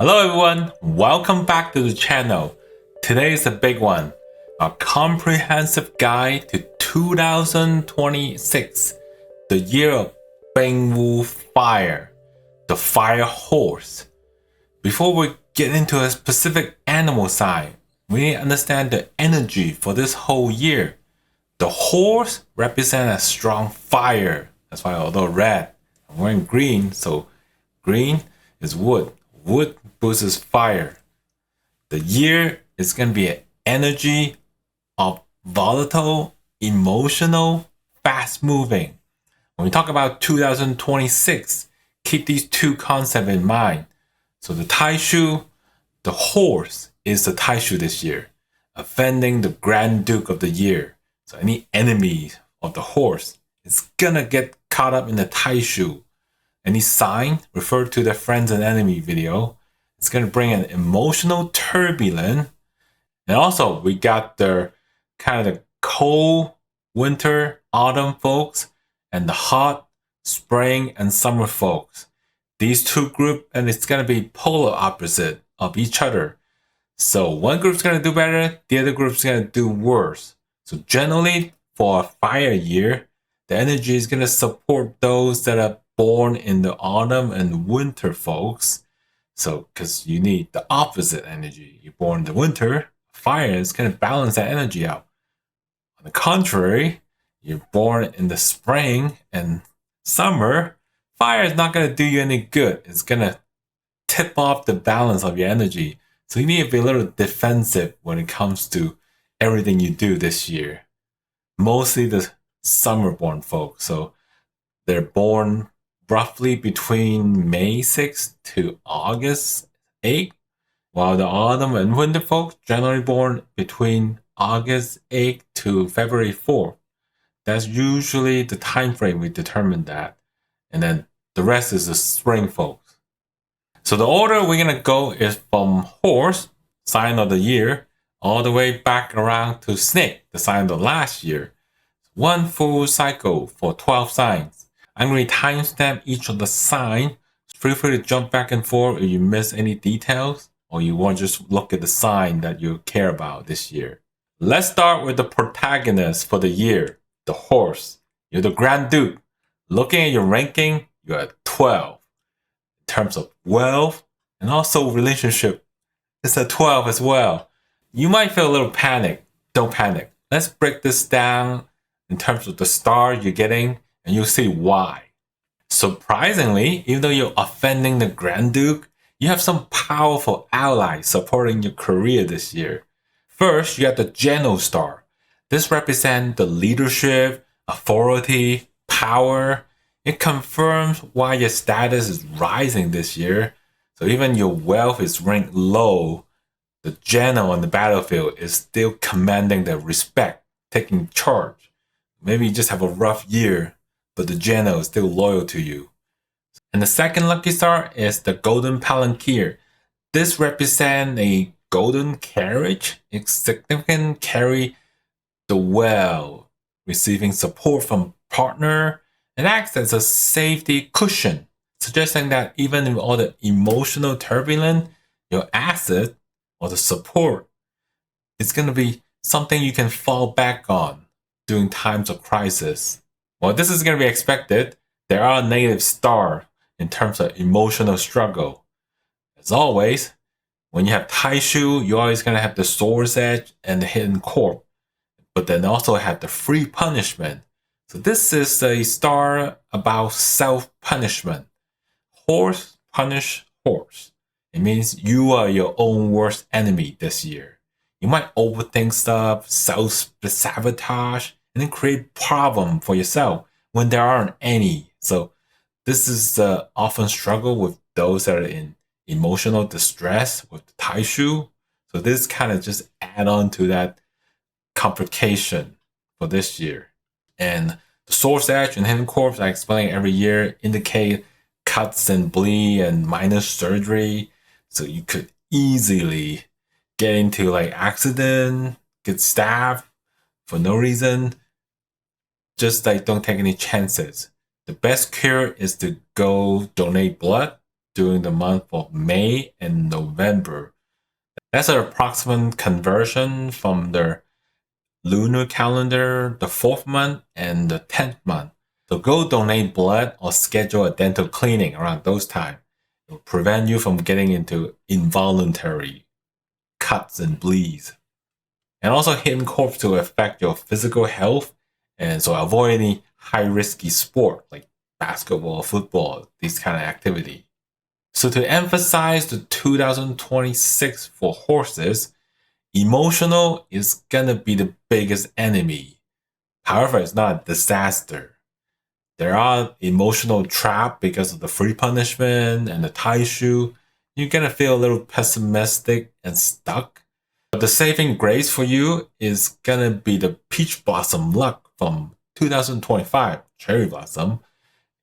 Hello everyone, welcome back to the channel. Today is a big one, a comprehensive guide to 2026, the year of Beng Wu Fire, the Fire Horse. Before we get into a specific animal sign, we need to understand the energy for this whole year. The horse represents a strong fire. That's why although red, I'm wearing green, so green is wood. Wood boosts fire. The year is going to be an energy of volatile, emotional, fast moving. When we talk about 2026, keep these two concepts in mind. So the Taishu, the horse is the Taishu this year, offending the Grand Duke of the year. So any enemy of the horse is gonna get caught up in the Taishu. Any sign referred to the friends and enemy video. It's going to bring an emotional turbulence. And also we got the kind of the cold winter, autumn folks and the hot spring and summer folks. These two groups, and it's going to be polar opposite of each other. So one group's going to do better, the other group's going to do worse. So generally for a fire year, the energy is going to support those that are born in the autumn and winter folks. So because you need the opposite energy. You're born in the winter, fire is going to balance that energy out. On the contrary, you're born in the spring and summer, fire is not going to do you any good. It's going to tip off the balance of your energy. So you need to be a little defensive when it comes to everything you do this year. Mostly the summer born folks. So they're born roughly between May 6th to August 8th, while the autumn and winter folks generally born between August 8th to February 4th. That's usually the time frame we determine that. And then the rest is the spring folks. So the order we're going to go is from horse, sign of the year, all the way back around to snake, the sign of the last year. One full cycle for 12 signs. I'm going to timestamp each of the signs. Feel free to jump back and forth if you miss any details or you want to just look at the sign that you care about this year. Let's start with the protagonist for the year, the horse. You're the Grand Duke. Looking at your ranking, you're at 12. In terms of wealth and also relationship, it's at 12 as well. You might feel a little panic. Don't panic. Let's break this down in terms of the star you're getting, and you'll see why. Surprisingly, even though you're offending the Grand Duke, you have some powerful allies supporting your career this year. First, you have the General Star. This represents the leadership, authority, power. It confirms why your status is rising this year. So even your wealth is ranked low, the general on the battlefield is still commanding the respect, taking charge. Maybe you just have a rough year, but the general is still loyal to you. And the second lucky star is the Golden Palanquin. This represents a golden carriage. It's significant carry the well, receiving support from partner, and acts as a safety cushion, suggesting that even in all the emotional turbulence, your asset or the support is going to be something you can fall back on during times of crisis. Well, this is going to be expected. There are negative stars in terms of emotional struggle. As always, when you have Taishu, you're always going to have the Sword's Edge and the Hidden Corp, but then also have the Free Punishment. So this is a star about self-punishment. Horse punish horse. It means you are your own worst enemy this year. You might overthink stuff, self-sabotage, and then create problem for yourself when there aren't any. So this is often struggle with those that are in emotional distress with the Taishu. So this kind of just add on to that complication for this year. And the Sword's Edge and Hidden Corpse, I explain every year, indicate cuts and bleed and minor surgery. So you could easily get into like accident, get stabbed for no reason. Just like don't take any chances. The best cure is to go donate blood during the month of May and November. That's an approximate conversion from the lunar calendar, the 4th month and the 10th month. So go donate blood or schedule a dental cleaning around those times. It will prevent you from getting into involuntary cuts and bleeds. And also hidden corpse to affect your physical health, and so avoid any high risky sport like basketball, football, these kind of activity. So to emphasize the 2026 for horses, emotional is gonna be the biggest enemy. However, it's not a disaster. There are emotional traps because of the free punishment and the taishu. You're gonna feel a little pessimistic and stuck. But the saving grace for you is gonna be the peach blossom luck from 2025, cherry blossom.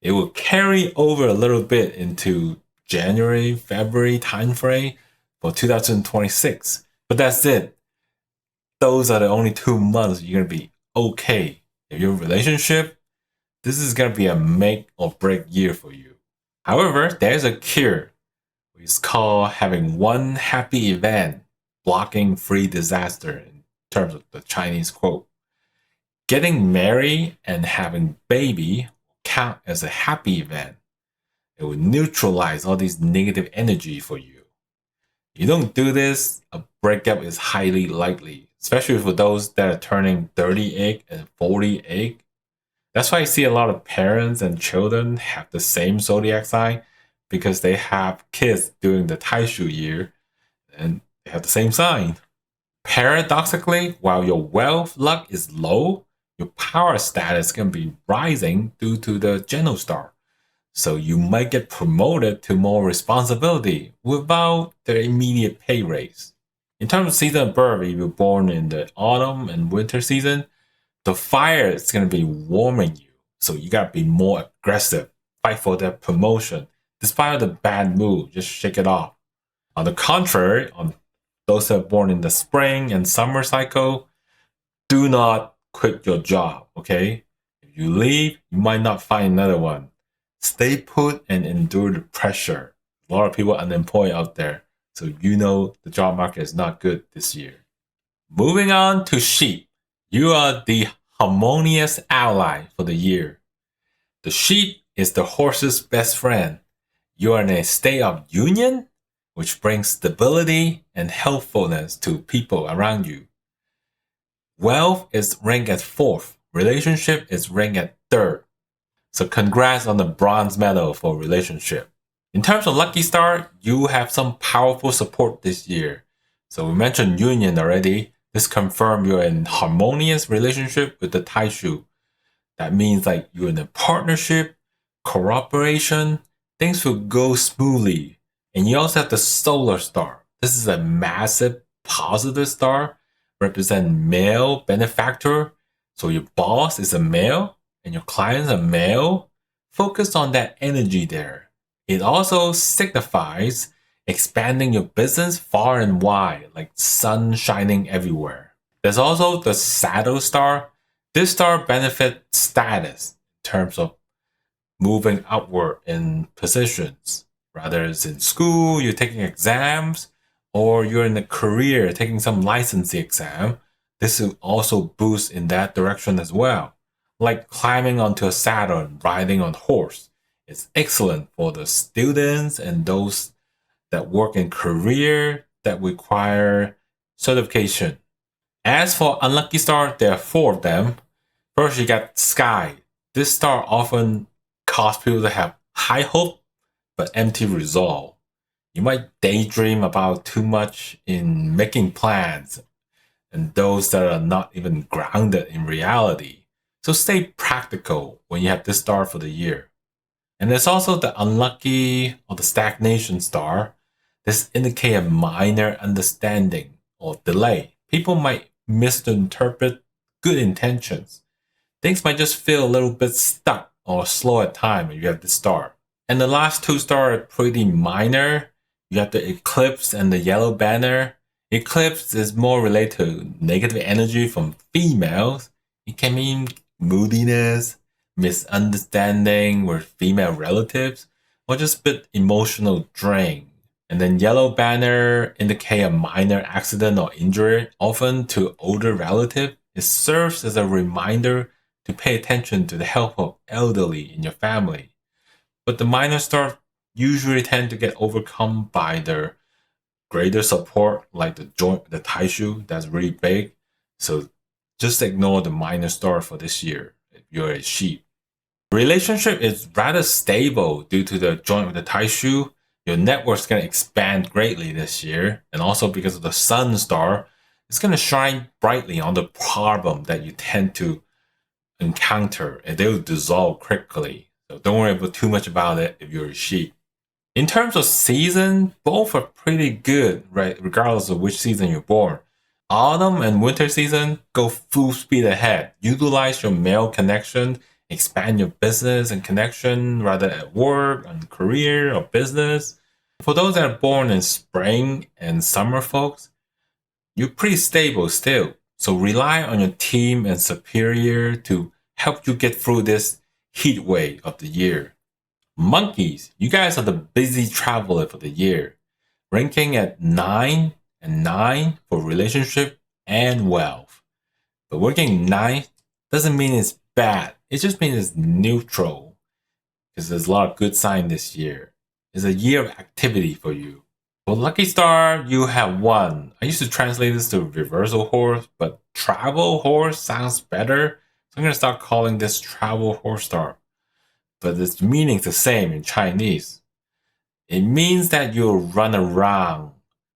It will carry over a little bit into January, February timeframe for 2026. But that's it. Those are the only 2 months you're gonna be okay. If you're in a relationship, this is gonna be a make or break year for you. However, there's a cure. It's called having one happy event, blocking free disaster in terms of the Chinese quote. Getting married and having baby count as a happy event. It will neutralize all these negative energy for you. If you don't do this, a breakup is highly likely, especially for those that are turning 38 and 48. That's why I see a lot of parents and children have the same zodiac sign because they have kids during the Taishu year and they have the same sign. Paradoxically, while your wealth luck is low, your power status can be rising due to the Geno star. So you might get promoted to more responsibility without the immediate pay raise. In terms of season of birth, if you're born in the autumn and winter season, the fire is going to be warming you. So you got to be more aggressive, fight for that promotion. Despite the bad mood, just shake it off. On the contrary, on those that are born in the spring and summer cycle, do not quit your job, okay? If you leave, you might not find another one. Stay put and endure the pressure. A lot of people are unemployed out there, so you know the job market is not good this year. Moving on to sheep. You are the harmonious ally for the year. The sheep is the horse's best friend. You are in a state of union, which brings stability and helpfulness to people around you. Wealth is ranked at 4th. Relationship is ranked at 3rd. So congrats on the bronze medal for relationship. In terms of lucky star, you have some powerful support this year. So we mentioned union already. This confirms you're in harmonious relationship with the Taishu. That means like you're in a partnership, cooperation, things will go smoothly. And you also have the solar star. This is a massive positive star, represent male benefactor. So your boss is a male and your clients are male. Focus on that energy there. It also signifies expanding your business far and wide, like sun shining everywhere. There's also the saddle star. This star benefits status in terms of moving upward in positions. Whether it's in school, you're taking exams, or you're in a career taking some licensing exam, this will also boost in that direction as well. Like climbing onto a saddle and riding on horse. It's excellent for the students and those that work in career that require certification. As for unlucky star, there are 4 of them. First, you got sky. This star often causes people to have high hope but empty resolve. You might daydream about too much in making plans and those that are not even grounded in reality. So stay practical when you have this star for the year. And there's also the unlucky or the stagnation star. This indicates a minor understanding or delay. People might misinterpret good intentions. Things might just feel a little bit stuck or slow at time if you have this star. And the last 2 stars are pretty minor. You have the eclipse and the yellow banner. Eclipse is more related to negative energy from females. It can mean moodiness, misunderstanding with female relatives. or just a bit emotional drain. And then yellow banner indicate a minor accident or injury, often to older relative. It serves as a reminder to pay attention to the health of elderly in your family. But the minor stars usually tend to get overcome by their greater support, like the joint, the taishu, that's really big. So just ignore the minor star for this year if you're a sheep. Relationship is rather stable due to the joint with the taishu. Your network's going to expand greatly this year, and also because of the sun star, it's going to shine brightly on the problem that you tend to encounter, and they'll dissolve quickly. So don't worry too much about it if you're a sheep. In terms of season, both are pretty good, right? Regardless of which season you're born. Autumn and winter season, go full speed ahead. Utilize your male connection, expand your business and connection, rather at work, on career, or business. For those that are born in spring and summer folks, you're pretty stable still. So rely on your team and superior to help you get through this heat wave of the year. Monkeys, you guys are the busy traveler for the year, ranking at 9 and 9 for relationship and wealth. But working 9 doesn't mean it's bad. It just means it's neutral, because there's a lot of good sign this year. It's a year of activity for you. For lucky star, you have 1. I used to translate this to reversal horse, but travel horse sounds better. So I'm going to start calling this travel horse star. But its meaning's the same in Chinese. It means that you'll run around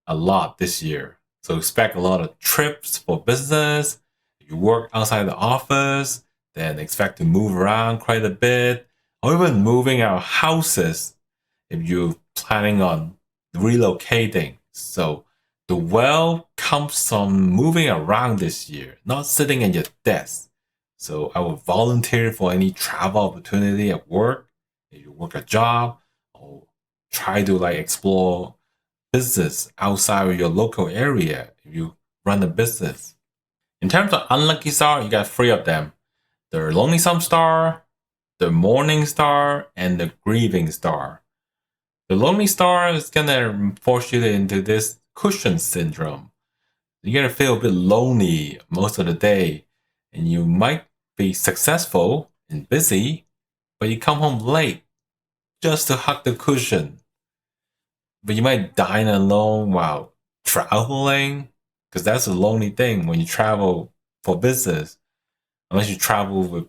a lot this year. So expect a lot of trips for business. If you work outside the office, then expect to move around quite a bit, or even moving out houses if you're planning on relocating. So the wealth comes from moving around this year, not sitting at your desk. So I would volunteer for any travel opportunity at work, if you work a job, or try to explore business outside of your local area if you run a business. In terms of unlucky star, you got 3 of them. The lonely sun star, the morning star, and the grieving star. The lonely star is gonna force you into this cushion syndrome. You're gonna feel a bit lonely most of the day, and you might be successful and busy, but you come home late just to hug the cushion. But you might dine alone while traveling, because that's a lonely thing when you travel for business, unless you travel with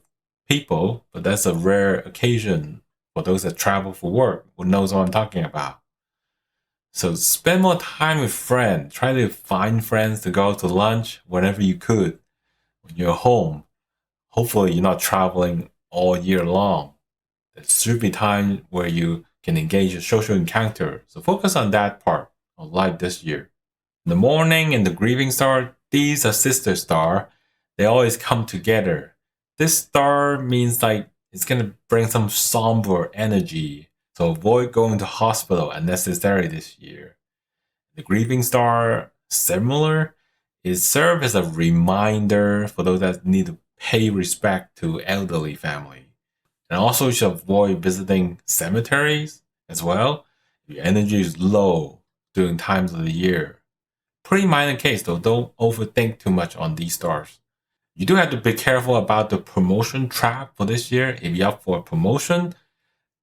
people, but that's a rare occasion for those that travel for work who knows what I'm talking about. So spend more time with friends. Try to find friends to go to lunch whenever you could when you're home. Hopefully you're not traveling all year long. There should be time where you can engage in social encounter. So focus on that part of life this year. The morning and the grieving star, these are sister star. They always come together. This star means it's gonna bring some somber energy. So avoid going to hospital unnecessarily this year. The grieving star, similar, it serves as a reminder for those that need to pay respect to elderly family. And also you should avoid visiting cemeteries as well. Your energy is low during times of the year. Pretty minor case though, don't overthink too much on these stars. You do have to be careful about the promotion trap for this year. If you're up for a promotion,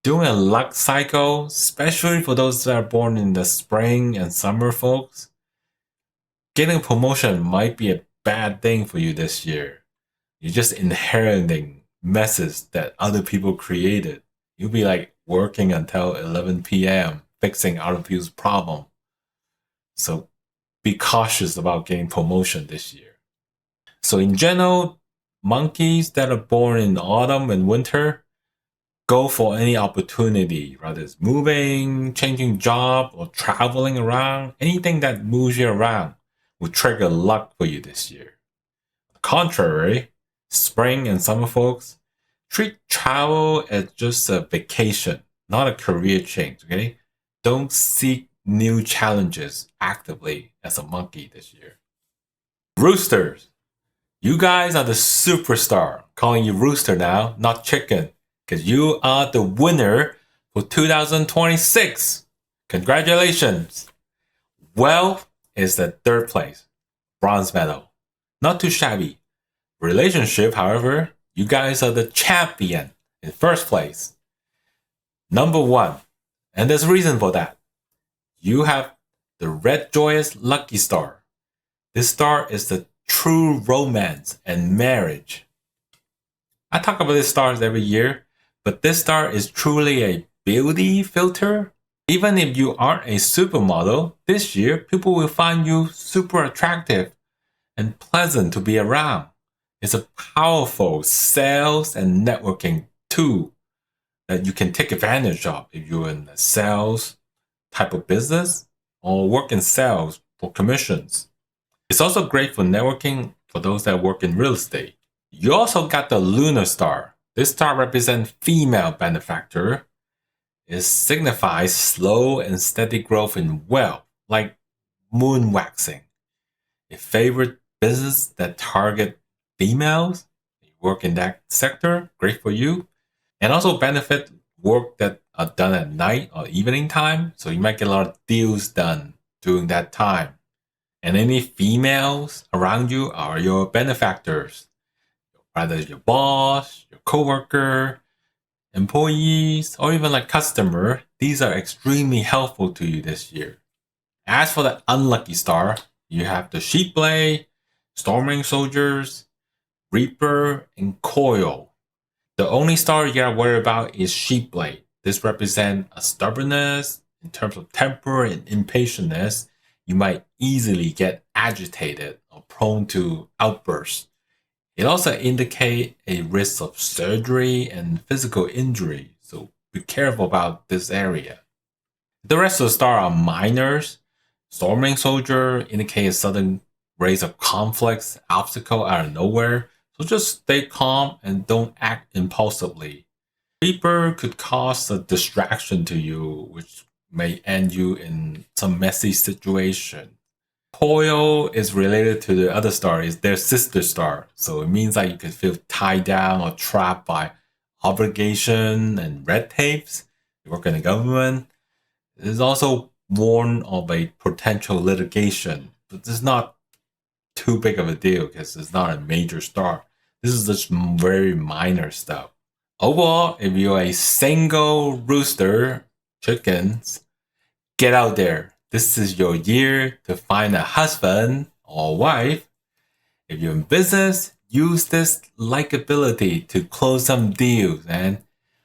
doing a luck cycle, especially for those that are born in the spring and summer folks, getting a promotion might be a bad thing for you this year. You're just inheriting messes that other people created. You'll be working until 11 p.m. fixing other people's problem. So be cautious about getting promotion this year. So in general, monkeys that are born in autumn and winter, go for any opportunity, whether it's moving, changing job, or traveling around. Anything that moves you around will trigger luck for you this year. On the contrary, spring and summer folks, treat travel as just a vacation, not a career change, okay? Don't seek new challenges actively as a monkey this year. Roosters, you guys are the superstar. I'm calling you Rooster now, not chicken, because you are the winner for 2026. Congratulations! Wealth is the third place, bronze medal. Not too shabby. Relationship, however, you guys are the champion in first place. Number one, and there's a reason for that. You have the red joyous lucky star. This star is the true romance and marriage. I talk about these stars every year, but this star is truly a beauty filter. Even if you aren't a supermodel, this year people will find you super attractive and pleasant to be around. It's a powerful sales and networking tool that you can take advantage of if you're in a sales type of business or work in sales for commissions. It's also great for networking for those that work in real estate. You also got the lunar star. This star represents female benefactor. It signifies slow and steady growth in wealth, like moon waxing. It favors business that target females. You work in that sector, great for you. And also benefit work that are done at night or evening time. So you might get a lot of deals done during that time. And any females around you are your benefactors. Either your boss, your coworker, employees, or even like customer. These are extremely helpful to you this year. As for the unlucky star, you have the sheep blade, storming soldiers, reaper, and coil. The only star you gotta worry about is sheep blade. This represents a stubbornness in terms of temper and impatientness. You might easily get agitated or prone to outbursts. It also indicates a risk of surgery and physical injury, so be careful about this area. The rest of the stars are minors. Storming soldier indicates a sudden rise of conflicts, obstacle out of nowhere, so just stay calm and don't act impulsively. Reaper could cause a distraction to you, which may end you in some messy situation. Coil is related to the other star, is their sister star. So it means that you could feel tied down or trapped by obligation and red tapes. You work in the government. It is also warned of a potential litigation, but it's not too big of a deal because it's not a major star. This is just very minor stuff. Overall, if you're a single rooster chickens, get out there. This is your year to find a husband or wife. If you're in business, use this likability to close some deals, and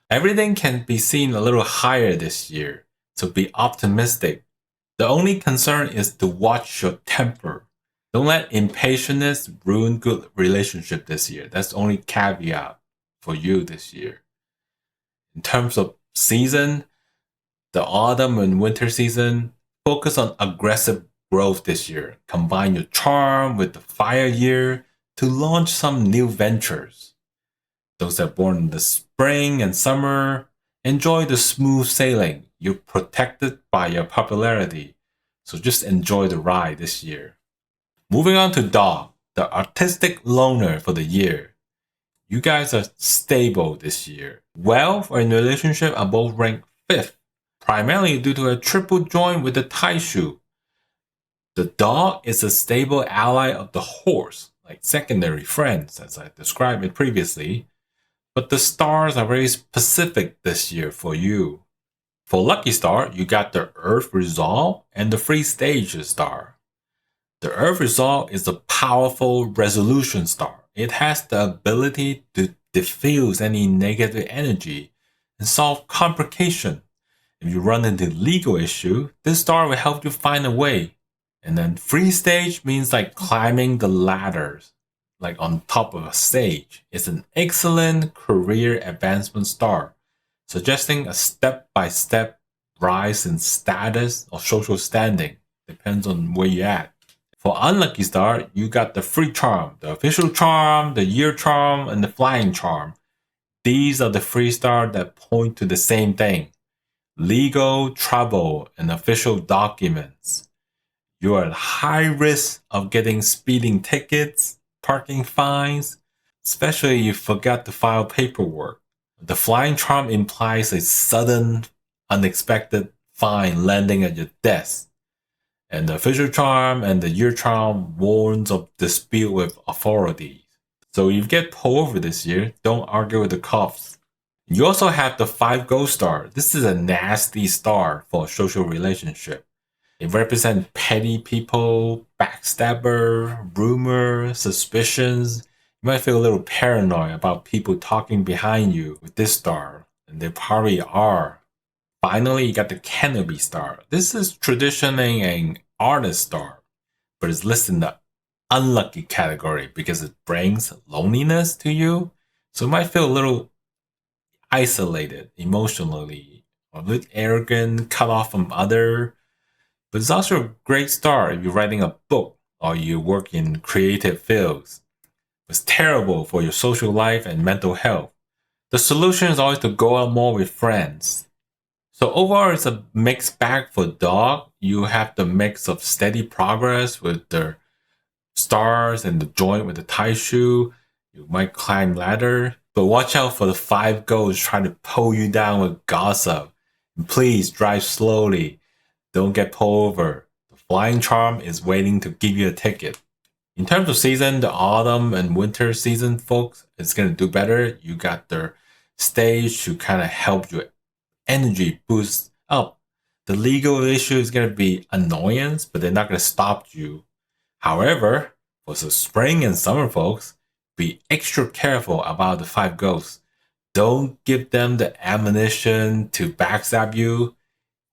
everything can be seen a little higher this year. So be optimistic. The only concern is to watch your temper. Don't let impatience ruin good relationship this year. That's the only caveat for you this year. In terms of season, the autumn and winter season, focus on aggressive growth this year. Combine your charm with the fire year to launch some new ventures. Those that are born in the spring and summer, enjoy the smooth sailing. You're protected by your popularity, so just enjoy the ride this year. Moving on to dog, the artistic loner for the year. You guys are stable this year. Wealth and relationship are both ranked 5th, primarily due to a triple join with the Tai shoe. The dog is a stable ally of the horse, like secondary friends, as I described it previously. But the stars are very specific this year for you. For Lucky Star, you got the Earth Resolve and the Free Stage star. The Earth Resolve is a powerful resolution star. It has the ability to diffuse any negative energy and solve complication. If you run into legal issue, this star will help you find a way. And then Free Stage means like climbing the ladders, like on top of a stage. It's an excellent career advancement star, suggesting a step-by-step rise in status or social standing. Depends on where you're at. For Unlucky Star, you got the Free Charm, the Official Charm, the Year Charm, and the Flying Charm. These are the free stars that point to the same thing: legal trouble and official documents. You are at high risk of getting speeding tickets, parking fines, especially if you forgot to file paperwork. The Flying Charm implies a sudden unexpected find landing at your desk. And the official charm and the year charm warns of dispute with authority. So if you get pulled over this year, don't argue with the cops. You also have the 5 gold star. This is a nasty star for a social relationship. It represents petty people, backstabber, rumor, suspicions. You might feel a little paranoid about people talking behind you with this star, and they probably are. Finally, you got the canopy star. This is traditionally an artist star, but it's listed in the unlucky category because it brings loneliness to you. So you might feel a little isolated emotionally, a bit arrogant, cut off from other. But it's also a great star if you're writing a book or you work in creative fields. It's terrible for your social life and mental health. The solution is always to go out more with friends. So overall, it's a mixed bag for dog. You have the mix of steady progress with the stars and the joint with the tie shoe. You might climb ladder, but watch out for the 5 goals trying to pull you down with gossip. And please drive slowly. Don't get pulled over. The flying charm is waiting to give you a ticket. In terms of season, the autumn and winter season, folks, it's going to do better. You got their stage to kind of help your energy boost up. The legal issue is going to be annoyance, but they're not going to stop you. However, for the spring and summer folks, be extra careful about the 5 ghosts. Don't give them the ammunition to backstab you.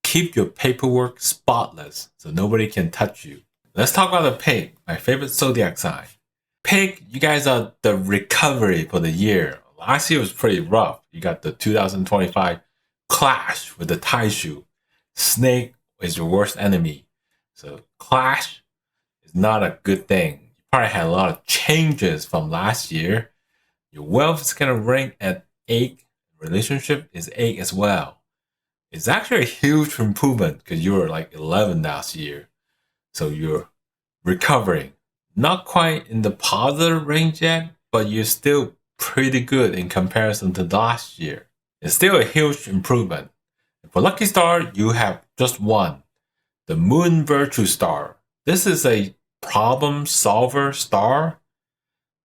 Keep your paperwork spotless so nobody can touch you. Let's talk about the pig, my favorite zodiac sign. Pig, you guys are the recovery for the year. Last year was pretty rough. You got the 2025 clash with the tie shoe. Snake is your worst enemy. So clash is not a good thing. You probably had a lot of changes from last year. Your wealth is going to rank at 8. Relationship is 8 as well. It's actually a huge improvement because you were like 11 last year. So you're recovering. Not quite in the positive range yet, but you're still pretty good in comparison to last year. It's still a huge improvement. For Lucky Star, you have just one. The Moon Virtue Star. This is a problem solver star.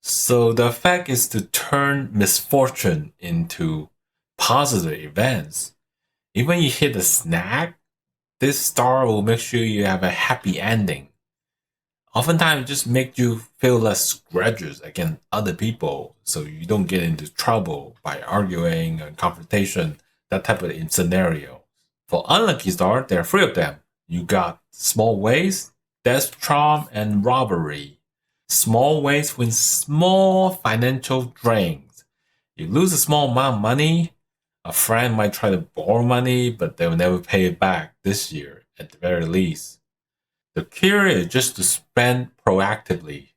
So the effect is to turn misfortune into positive events. Even when you hit a snag, this star will make sure you have a happy ending. Oftentimes, it just makes you feel less grudges against other people, so you don't get into trouble by arguing and confrontation, that type of scenario. For unlucky star, there are 3 of them. You got small waste, death charm, and robbery. Small waste wins small financial drains. You lose a small amount of money. A friend might try to borrow money, but they will never pay it back this year, at the very least. The cure is just to spend proactively.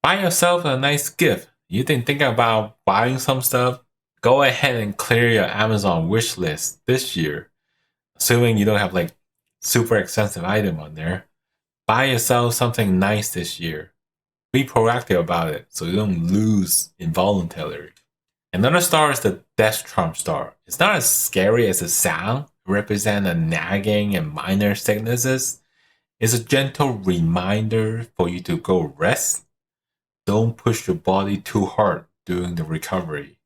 Buy yourself a nice gift. You've been thinking about buying some stuff? Go ahead and clear your Amazon wish list this year. Assuming you don't have like super expensive item on there. Buy yourself something nice this year. Be proactive about it so you don't lose involuntarily. Another star is the Death Charm star. It's not as scary as it sounds. It represents a nagging and minor sicknesses. It's a gentle reminder for you to go rest. Don't push your body too hard during the recovery.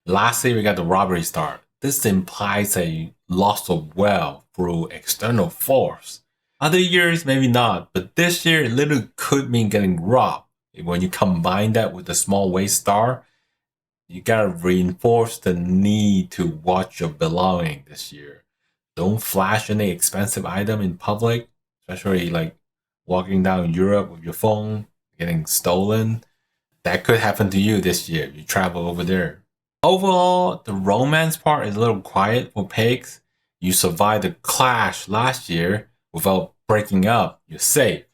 Lastly, we got the Robbery star. This implies a loss of wealth through external force. Other years, maybe not, but this year it literally could mean getting robbed. When you combine that with the small waist star, you gotta reinforce the need to watch your belonging this year. Don't flash any expensive item in public, especially like walking down Europe with your phone, getting stolen. That could happen to you this year if you travel over there. Overall, the romance part is a little quiet for pigs. You survived the clash last year without breaking up. You're safe.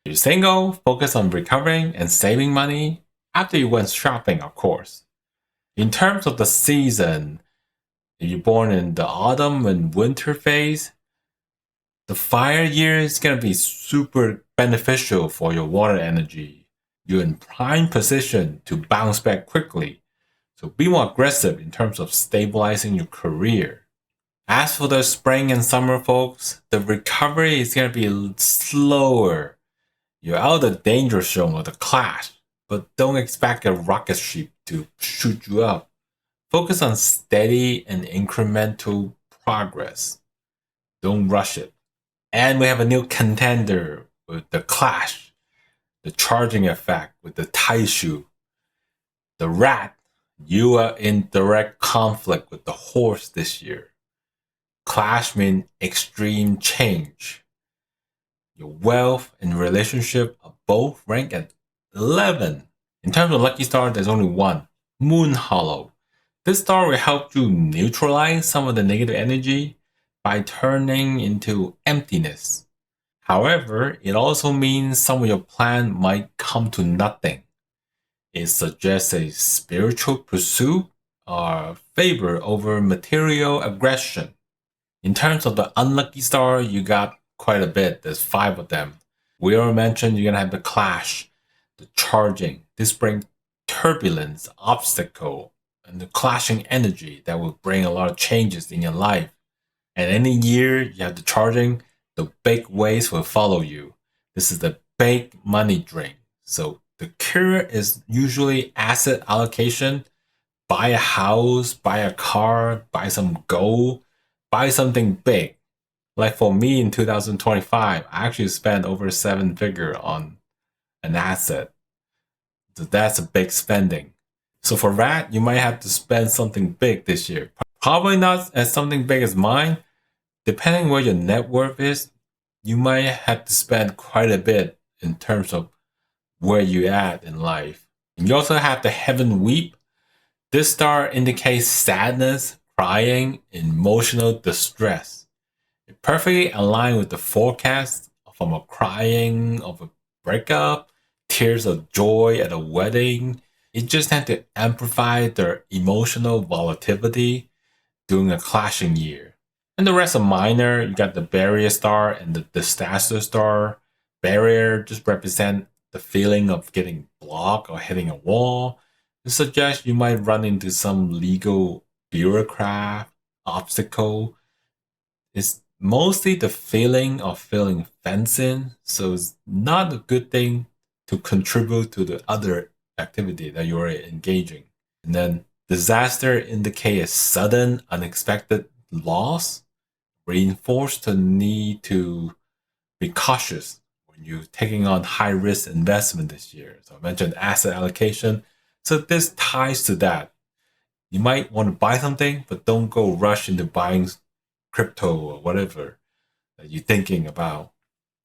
If you're single, focus on recovering and saving money after you went shopping, of course. In terms of the season, if you're born in the autumn and winter phase, the fire year is going to be super beneficial for your water energy. You're in prime position to bounce back quickly. So be more aggressive in terms of stabilizing your career. As for the spring and summer folks, the recovery is going to be slower. You're out of the danger zone of the clash, but don't expect a rocket ship to shoot you up. Focus on steady and incremental progress. Don't rush it. And we have a new contender with the clash, the charging effect with the Taishu. The rat, you are in direct conflict with the horse this year. Clash means extreme change. Your wealth and relationship are both ranked at 11. In terms of lucky star, there's only one, Moon Hollow. This star will help you neutralize some of the negative energy by turning into emptiness. However, it also means some of your plan might come to nothing. It suggests a spiritual pursuit or favor over material aggression. In terms of the unlucky star, you got quite a bit. There's 5 of them. We already mentioned you're going to have the clash, the charging. This brings turbulence, obstacle, and the clashing energy that will bring a lot of changes in your life. And any year you have the charging, the big waves will follow you. This is the big money drain. So the cure is usually asset allocation. Buy a house, buy a car, buy some gold, buy something big. Like for me in 2025, I actually spent over 7-figure on an asset. So that's a big spending. So for that, you might have to spend something big this year. Probably not as something big as mine. Depending where your net worth is, you might have to spend quite a bit in terms of where you're at in life. And you also have the Heaven Weep. This star indicates sadness, crying, emotional distress. It perfectly aligns with the forecast from a crying of a breakup, tears of joy at a wedding. It just had to amplify their emotional volatility during a clashing year. And the rest are minor. You got the barrier star and the disaster star. Barrier just represent the feeling of getting blocked or hitting a wall. It suggests you might run into some legal bureaucrat obstacle. It's mostly the feeling of feeling fencing, so it's not a good thing to contribute to the other activity that you're engaging. And then disaster indicates sudden, unexpected loss, reinforce the need to be cautious when you're taking on high risk investment this year. So I mentioned asset allocation. So this ties to that. You might want to buy something, but don't go rush into buying crypto or whatever that you're thinking about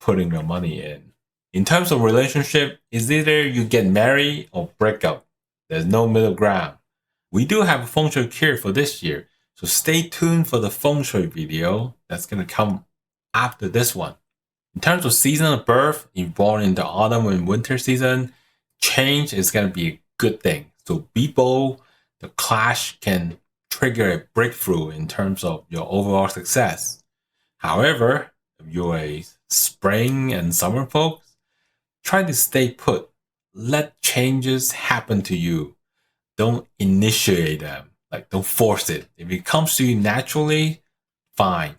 putting your money in. In terms of relationship, it's either you get married or break up. There's no middle ground. We do have a feng shui cure for this year, so stay tuned for the feng shui video that's going to come after this one. In terms of season of birth, you're born in the autumn and winter season, change is going to be a good thing. So be bold. The clash can trigger a breakthrough in terms of your overall success. However, if you're a spring and summer folks, try to stay put. Let changes happen to you. Don't initiate them. Like, don't force it. If it comes to you naturally, fine.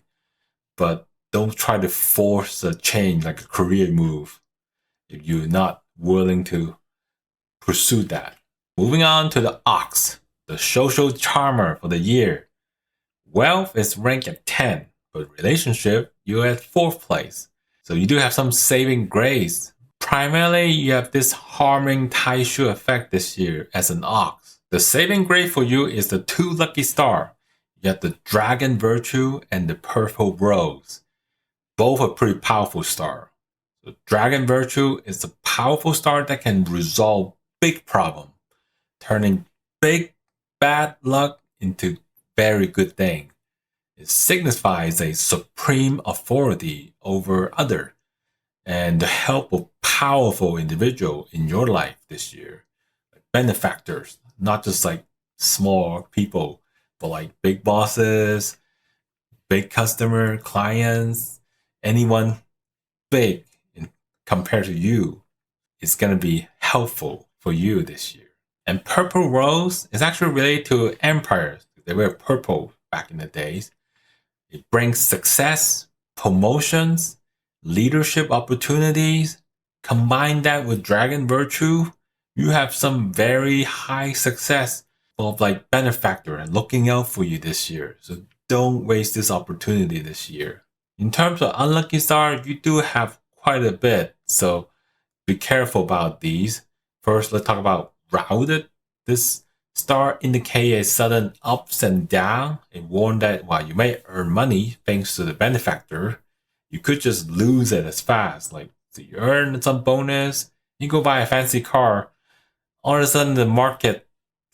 But don't try to force a change like a career move if you're not willing to pursue that. Moving on to the ox, the social charmer for the year. Wealth is ranked at 10, but relationship, you're at 4th place. So you do have some saving grace. Primarily, you have this harming Taishu effect this year as an ox. The saving grace for you is the 2 lucky star. You have the dragon virtue and the purple rose. Both are pretty powerful star. The dragon virtue is a powerful star that can resolve big problem, turning big bad luck into very good thing. It signifies a supreme authority over other and the help of powerful individual in your life this year. Like benefactors, not just like small people, but like big bosses, big customer, clients, anyone big compared to you is going to be helpful for you this year. And purple rose is actually related to empires. They were purple back in the days. It brings success, promotions, leadership opportunities. Combine that with dragon virtue, you have some very high success of like benefactor and looking out for you this year. So don't waste this opportunity this year. In terms of unlucky star, you do have quite a bit. So be careful about these. First, let's talk about routed. This star indicates a sudden ups and down. It warned that while you may earn money thanks to the benefactor, you could just lose it as fast. Like, so you earn some bonus, you go buy a fancy car, all of a sudden the market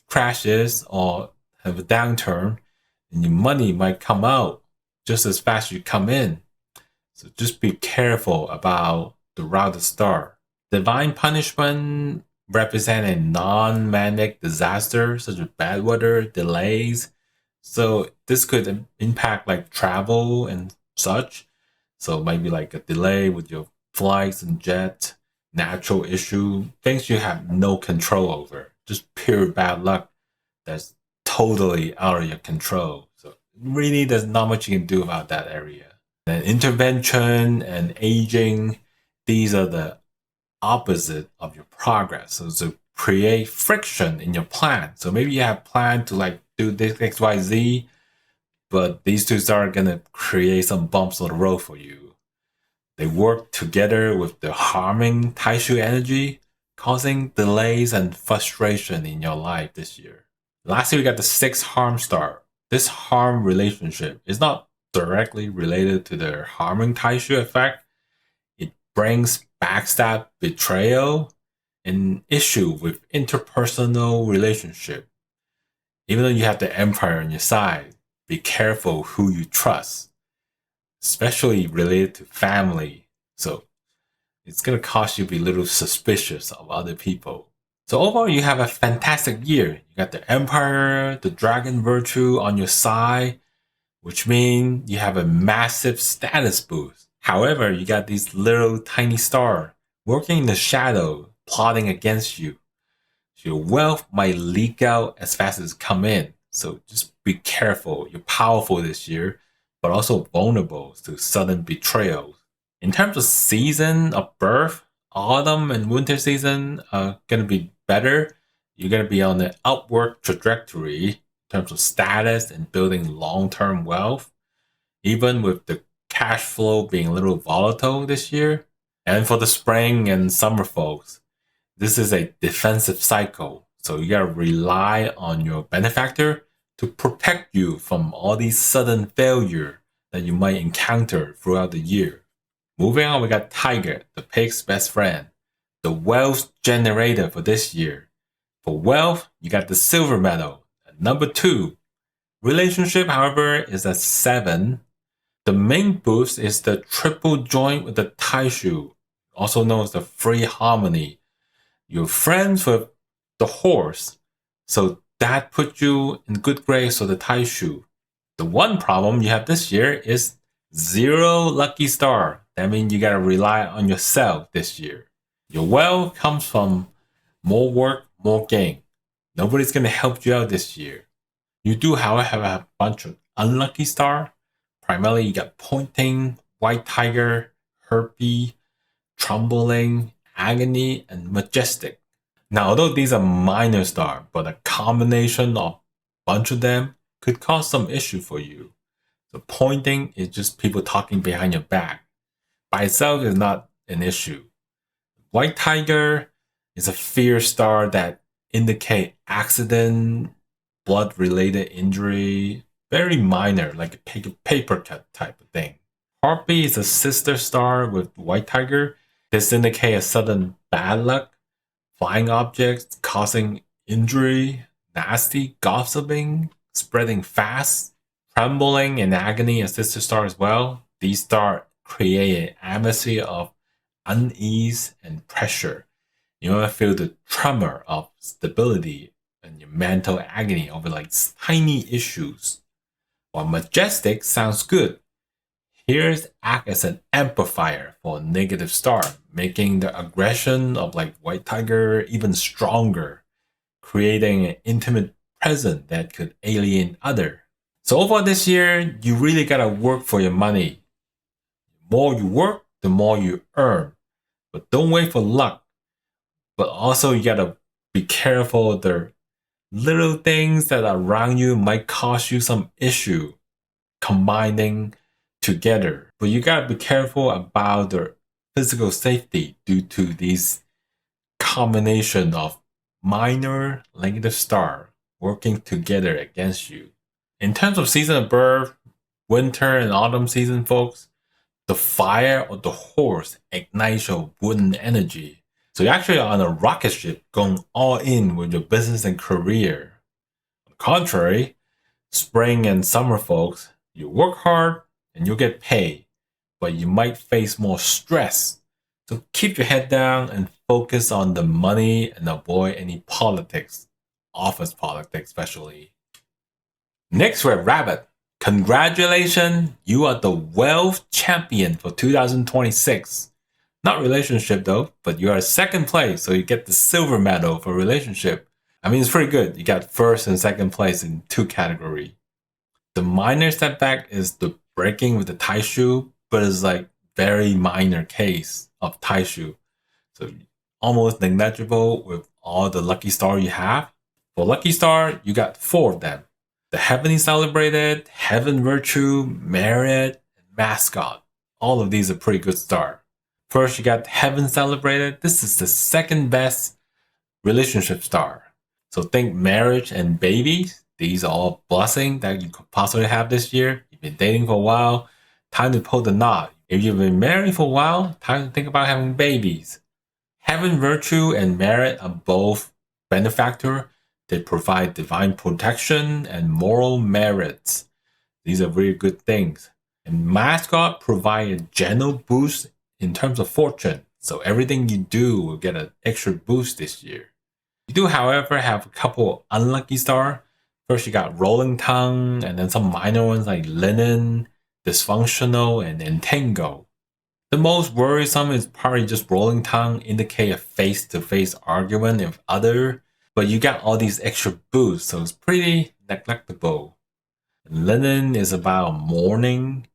crashes or have a downturn, and your money might come out just as fast as you come in. So just be careful about the routed star. Divine punishment represent a non-manic disaster such as bad weather, delays. So this could impact like travel and such. So maybe like a delay with your flights and jet, natural issue, things you have no control over. Just pure bad luck that's totally out of your control. So really there's not much you can do about that area. And intervention and aging, these are the opposite of your progress. So to create friction in your plan. So maybe you have planned to like do this XYZ, but these two are gonna create some bumps on the road for you. They work together with the harming Taishu energy, causing delays and frustration in your life this year. Lastly, we got the 6th harm star. This harm relationship is not directly related to the harming Taishu effect. It brings backstab, betrayal, an issue with interpersonal relationship. Even though you have the Empire on your side, be careful who you trust, especially related to family. So it's going to cause you to be a little suspicious of other people. So overall, you have a fantastic year. You got the Empire, the Dragon Virtue on your side, which means you have a massive status boost. However, you got these little tiny stars working in the shadow, plotting against you. So your wealth might leak out as fast as it come in. So just be careful. You're powerful this year, but also vulnerable to sudden betrayals. In terms of season of birth, autumn and winter season are going to be better. You're going to be on the upward trajectory in terms of status and building long-term wealth, even with the cash flow being a little volatile this year. And for the spring and summer folks, this is a defensive cycle. So you gotta rely on your benefactor to protect you from all these sudden failure that you might encounter throughout the year. Moving on, we got Tiger, the pig's best friend, the wealth generator for this year. For wealth, you got the silver medal. At number 2, relationship, however, is at 7. The main boost is the triple joint with the Taishu, also known as the free harmony. You're friends with the horse, so that puts you in good grace for the Taishu. The one problem you have this year is 0 lucky star. That means you gotta rely on yourself this year. Your wealth comes from more work, more gain. Nobody's gonna help you out this year. You do, however, have a bunch of unlucky star. Primarily, you got pointing, white tiger, herpy, trembling, agony, and majestic. Now, although these are minor stars, but a combination of a bunch of them could cause some issue for you. So pointing is just people talking behind your back. By itself is not an issue. White tiger is a fear star that indicate accident, blood-related injury, very minor, like a paper cut type of thing. Harpy is a sister star with white tiger. This indicates a sudden bad luck, flying objects causing injury, nasty gossiping, spreading fast, trembling and agony, a sister star as well. These stars create an atmosphere of unease and pressure. You want to feel the tremor of stability and your mental agony over like tiny issues. While majestic sounds good, here's act as an amplifier for a negative star, making the aggression of like white tiger even stronger, creating an intimate presence that could alienate other. So overall this year, you really gotta work for your money. The more you work, the more you earn. But don't wait for luck. But also you gotta be careful of the little things that are around you might cause you some issue combining together. But you gotta be careful about the physical safety due to these combination of minor negative star working together against you. In terms of season of birth, winter and autumn season, folks, the fire of the horse ignites your wooden energy. So you're actually on a rocket ship going all in with your business and career. On the contrary, spring and summer, folks, you work hard and you'll get paid, but you might face more stress. So keep your head down and focus on the money and avoid any politics, office politics especially. Next, we have Rabbit. Congratulations, you are the wealth champion for 2026. Not relationship though, but you are second place, so you get the silver medal for relationship. I mean, it's pretty good. You got first and second place in 2 categories. The minor setback is the breaking with the tie shoe, but it's like very minor case of tie shoe. So almost negligible with all the lucky star you have. For lucky star, you got 4 of them. The Heavenly Celebrated, Heaven Virtue, Merit, and Mascot. All of these are pretty good star. First, you got Heaven Celebrated. This is the second best relationship star. So think marriage and babies. These are all blessings that you could possibly have this year. You've been dating for a while. Time to pull the knot. If you've been married for a while, time to think about having babies. Heaven, Virtue, and Merit are both benefactor. They provide divine protection and moral merits. These are very good things. And Mascot provide a general boost in terms of fortune. So everything you do will get an extra boost this year. You do, however, have a couple unlucky stars. First, you got Rolling Tongue, and then some minor ones like Linen, Dysfunctional, and Entangle. The most worrisome is probably just Rolling Tongue, indicate a face-to-face argument with other. But you got all these extra boosts, so it's pretty neglectable. Linen is about mourning,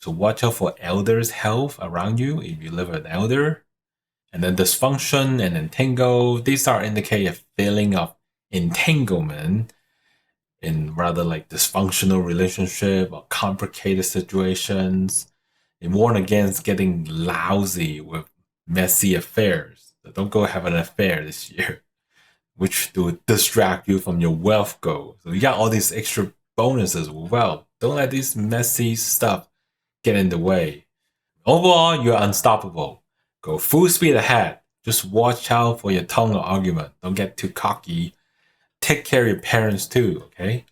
so watch out for elders' health around you if you live with an elder. And then dysfunction and entangle, these are indicate a feeling of entanglement in rather like dysfunctional relationship or complicated situations. They warn against getting lousy with messy affairs. So don't go have an affair this year, which will distract you from your wealth goal. So you got all these extra bonuses with wealth. Don't let this messy stuff get in the way. Overall, you're unstoppable. Go full speed ahead. Just watch out for your tongue or argument. Don't get too cocky. Take care of your parents too, okay?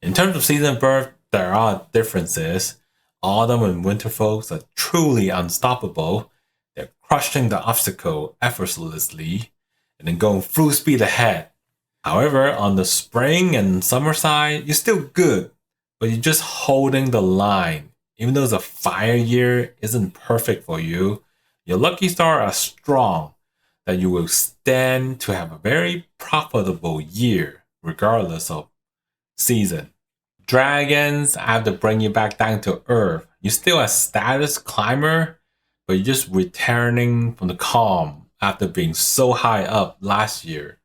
In terms of season of birth, there are differences. Autumn and winter folks are truly unstoppable. They're crushing the obstacle effortlessly and then going full speed ahead. However, on the spring and summer side, you're still good, but you're just holding the line. Even though the fire year isn't perfect for you, your lucky stars are strong that you will stand to have a very profitable year, regardless of season. Dragons, I have to bring you back down to earth. You're still a status climber, but you're just returning from the calm after being so high up last year.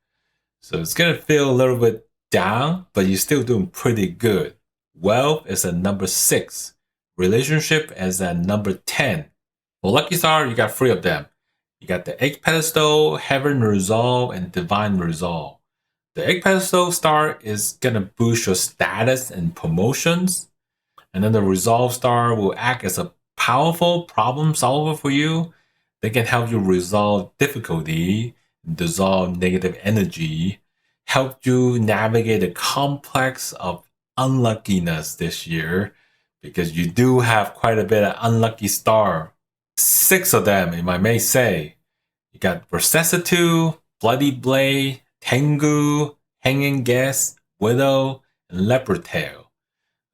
So it's gonna feel a little bit down, but you're still doing pretty good. Wealth is at number 6. Relationship is at number 10. For lucky star, you got 3 of them. You got the egg pedestal, heaven resolve, and divine resolve. The egg pedestal star is gonna boost your status and promotions. And then the resolve star will act as a powerful problem solver for you. They can help you resolve difficulty, dissolve negative energy, help you navigate the complex of unluckiness this year, because you do have quite a bit of unlucky star. 6 of them, if I may say. You got Recessitude, Bloody Blade, Tengu, Hanging Guest, Widow, and Leopard Tail.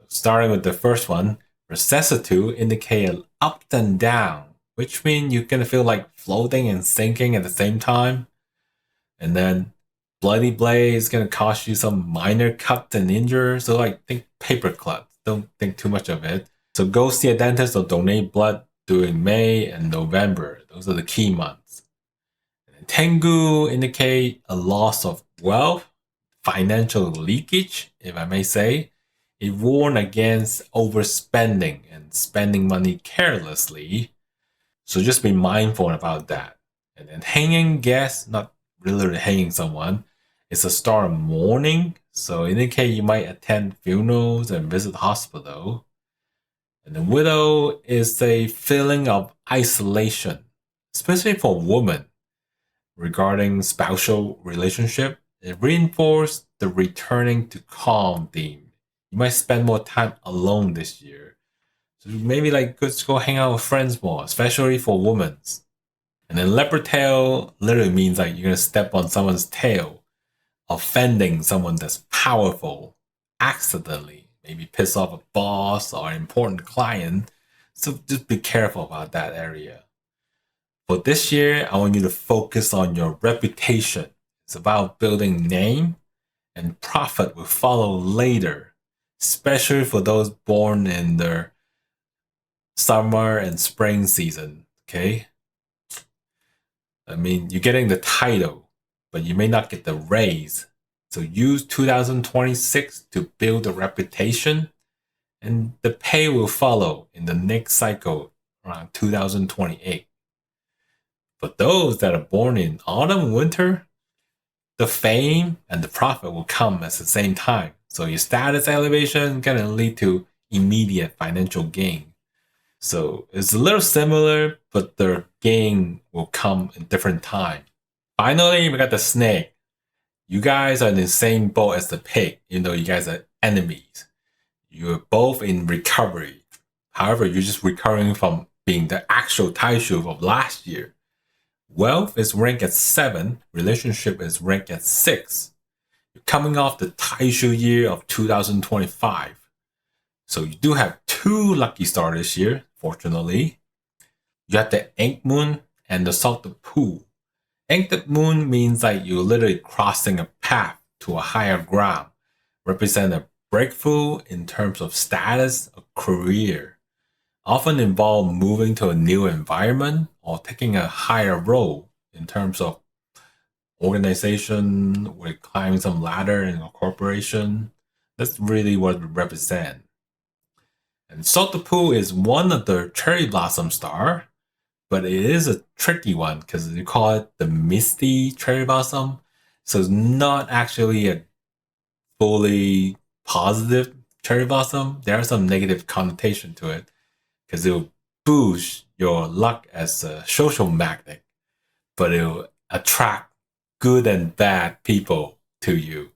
Starting with the first one, Recessitude indicate up and down, which means you're gonna feel like floating and sinking at the same time. And then Bloody Blade is gonna cause you some minor cuts and injuries, so like think paper cuts. don't think too much of it. So go see a dentist or donate blood during May and November. Those are the key months. And Tengu indicate a loss of wealth, financial leakage, if I may say. It warned against overspending and spending money carelessly. So just be mindful about that. And then hanging guests, not really hanging someone, it's a star of mourning. So indicate you might attend funerals and visit the hospital. And the widow is a feeling of isolation, especially for women regarding spousal relationship. It reinforced the returning to calm theme. You might spend more time alone this year. So maybe like let's go hang out with friends more, especially for women. And then leopard tail literally means like you're gonna step on someone's tail, offending someone that's powerful accidentally. Maybe piss off a boss or an important client. So just be careful about that area. For this year, I want you to focus on your reputation. It's about building name, and profit will follow later, especially for those born in the summer and spring season. Okay? I mean, you're getting the title, but you may not get the raise. So use 2026 to build a reputation, and the pay will follow in the next cycle around 2028. For those that are born in autumn and winter, the fame and the profit will come at the same time. So your status elevation is gonna lead to immediate financial gain. So it's a little similar, but their gain will come in different time. Finally, we got the snake. You guys are in the same boat as the pig, even though you guys are enemies. You're both in recovery. However, you're just recovering from being the actual Taishu of last year. Wealth is ranked at 7, relationship is ranked at 6. You're coming off the Taishu year of 2025. So you do have 2 lucky stars this year, fortunately. You have the Ink Moon and the Salted Pool. Inked Moon means like you're literally crossing a path to a higher ground, represent a breakthrough in terms of status or career. Often involve moving to a new environment or taking a higher role in terms of organization, with climbing some ladder in a corporation. That's really what it represents. And Salted Pool is one of the cherry blossom star, but it is a tricky one because you call it the misty cherry blossom. So it's not actually a fully positive cherry blossom. There are some negative connotation to it because it will boost your luck as a social magnet, but it will attract good and bad people to you.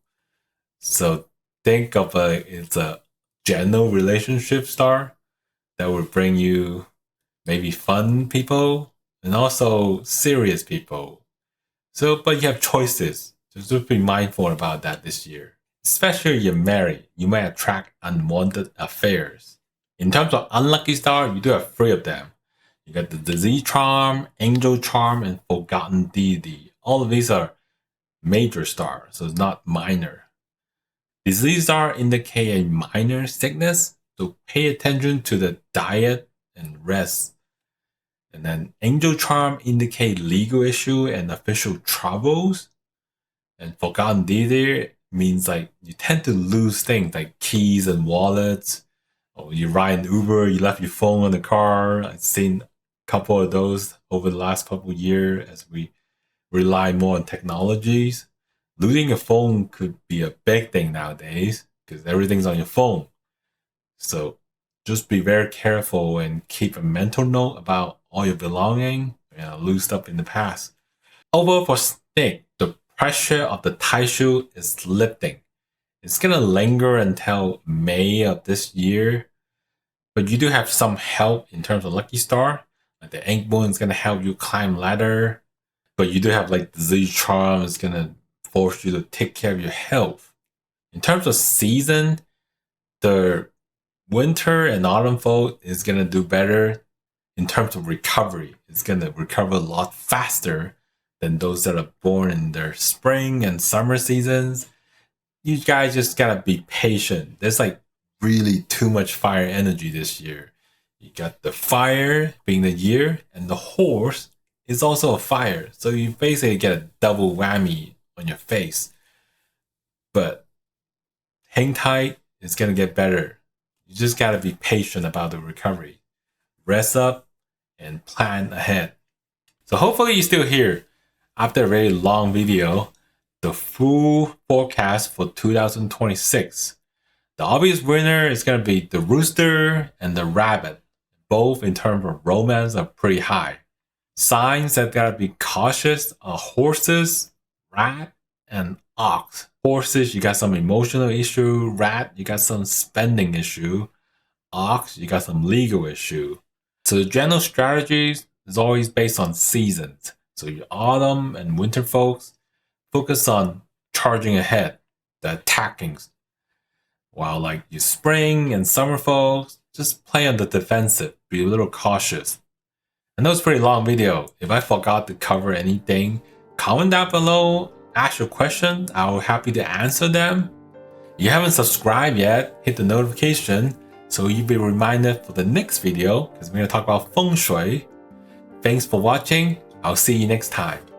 So think of it's a general relationship star that will bring you maybe fun people and also serious people. So, but you have choices. Just be mindful about that this year. Especially if you're married, you may attract unwanted affairs. In terms of unlucky star, you do have 3 of them. You got the disease charm, angel charm, and forgotten deity. All of these are major stars, so it's not minor. Disease star indicate a minor sickness, so pay attention to the diet and rest. And then angel charm indicate legal issue and official troubles. And forgotten deity means like you tend to lose things like keys and wallets. Or you ride an Uber, you left your phone in the car. I've seen a couple of those over the last couple of years as we rely more on technologies. Losing a phone could be a big thing nowadays because everything's on your phone. So just be very careful and keep a mental note about all your belonging, lose stuff in the past. Overall for snake, the pressure of the Taishu is lifting. It's gonna linger until May of this year, but you do have some help in terms of lucky star. Like the Ink Moon is gonna help you climb ladder, but you do have like the Z charm is gonna force you to take care of your health. In terms of season, the winter and autumn fall is gonna do better in terms of recovery. It's gonna recover a lot faster than those that are born in their spring and summer seasons. You guys just gotta be patient. There's like really too much fire energy this year. You got the fire being the year, and the horse is also a fire. So you basically get a double whammy on your face. But hang tight, it's gonna get better. You just gotta be patient about the recovery. Rest up and plan ahead. So hopefully you're still here after a very long video. The full forecast for 2026. The obvious winner is going to be the Rooster and the Rabbit. Both in terms of romance are pretty high. Signs that gotta be cautious are horses, rat, and ox. Horses, you got some emotional issue. Rat, you got some spending issue. Ox, you got some legal issue. So the general strategies is always based on seasons. So your autumn and winter folks, focus on charging ahead, the attacking. While like your spring and summer folks, just play on the defensive, be a little cautious. And that was a pretty long video. If I forgot to cover anything, comment down below, ask your questions, I'll be happy to answer them. If you haven't subscribed yet, hit the notification so you'll be reminded for the next video because we're going to talk about feng shui. Thanks for watching, I'll see you next time.